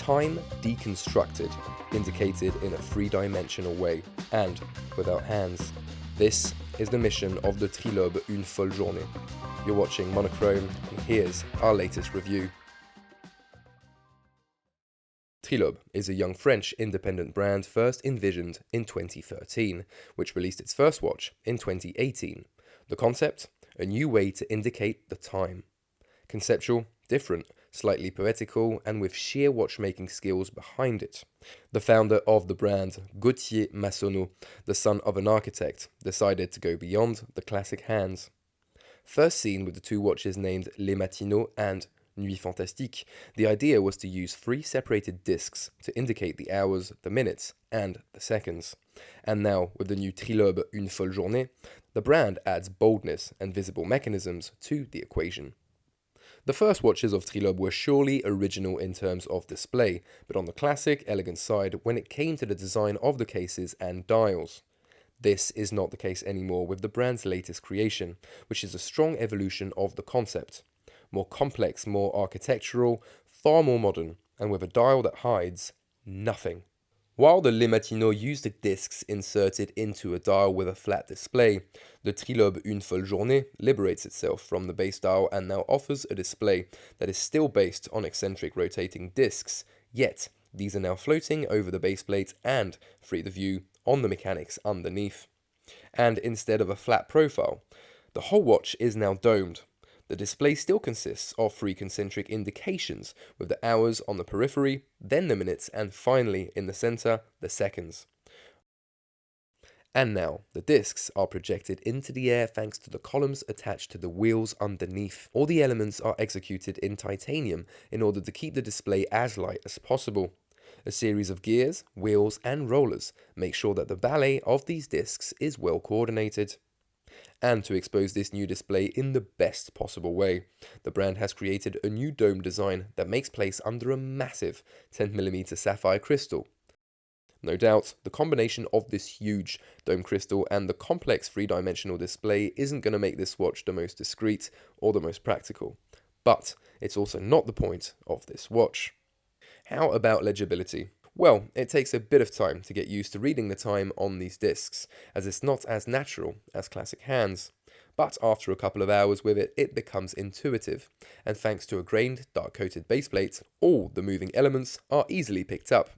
time deconstructed, indicated in a three-dimensional way, and without hands. This is the mission of the Trilobe Une Folle Journée. You're watching Monochrome, and here's our latest review. Trilobe is a young French independent brand first envisioned in 2013, which released its first watch in 2018. The concept? A new way to indicate the time. Conceptual, different, slightly poetical, and with sheer watchmaking skills behind it. The founder of the brand, Gauthier Matinaux, the son of an architect, decided to go beyond the classic hands. First seen with the two watches named Les Matinaux and Nuit Fantastique, the idea was to use three separated discs to indicate the hours, the minutes, and the seconds. And now, with the new Trilobe Une Folle Journée, the brand adds boldness and visible mechanisms to the equation. The first watches of Trilobe were surely original in terms of display, but on the classic, elegant side when it came to the design of the cases and dials. This is not the case anymore with the brand's latest creation, which is a strong evolution of the concept. More complex, more architectural, far more modern, and with a dial that hides nothing. While the Les Matinaux used the discs inserted into a dial with a flat display, the Trilobe Une Folle Journée liberates itself from the base dial and now offers a display that is still based on eccentric rotating discs, yet these are now floating over the base plate and free the view on the mechanics underneath. And instead of a flat profile, the whole watch is now domed. The display still consists of three concentric indications, with the hours on the periphery, then the minutes, and finally, in the center, the seconds. And now, the discs are projected into the air thanks to the columns attached to the wheels underneath. All the elements are executed in titanium in order to keep the display as light as possible. A series of gears, wheels, and rollers make sure that the ballet of these discs is well coordinated. And to expose this new display in the best possible way, the brand has created a new dome design that makes place under a massive 10mm sapphire crystal. No doubt, the combination of this huge dome crystal and the complex three-dimensional display isn't going to make this watch the most discreet or the most practical. But it's also not the point of this watch. How about legibility? Well, it takes a bit of time to get used to reading the time on these discs, as it's not as natural as classic hands. But after a couple of hours with it, it becomes intuitive, and thanks to a grained, dark-coated baseplate, all the moving elements are easily picked up.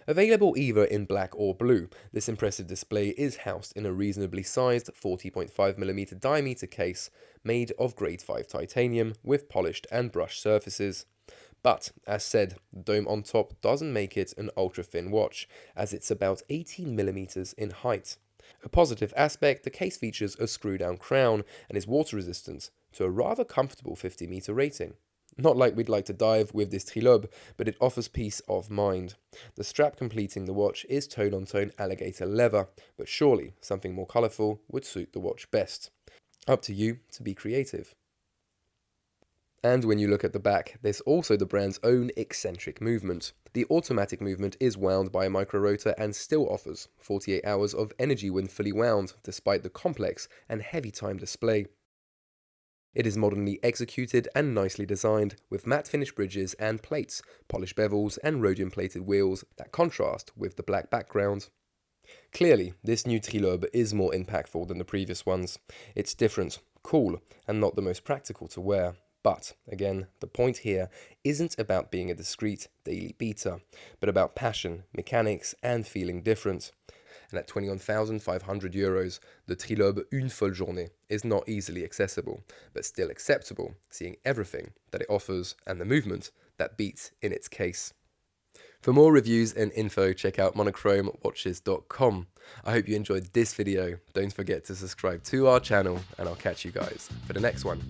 Available either in black or blue, this impressive display is housed in a reasonably sized 40.5mm diameter case made of grade 5 titanium with polished and brushed surfaces. But, as said, the dome on top doesn't make it an ultra-thin watch, as it's about 18mm in height. A positive aspect, the case features a screw-down crown and is water-resistant to a rather comfortable 50-meter rating. Not like we'd like to dive with this Trilobe, but it offers peace of mind. The strap completing the watch is tone-on-tone alligator leather, but surely something more colourful would suit the watch best. Up to you to be creative. And when you look at the back, there's also the brand's own eccentric movement. The automatic movement is wound by a micro-rotor and still offers 48 hours of energy when fully wound, despite the complex and heavy time display. It is modernly executed and nicely designed, with matte finish bridges and plates, polished bevels and rhodium-plated wheels that contrast with the black background. Clearly, this new Trilobe is more impactful than the previous ones. It's different, cool, and not the most practical to wear. But, again, the point here isn't about being a discreet daily beater, but about passion, mechanics, and feeling different. And at €21,500, the Trilobe Une Folle Journée is not easily accessible, but still acceptable, seeing everything that it offers and the movement that beats in its case. For more reviews and info, check out monochrome-watches.com. I hope you enjoyed this video. Don't forget to subscribe to our channel, and I'll catch you guys for the next one.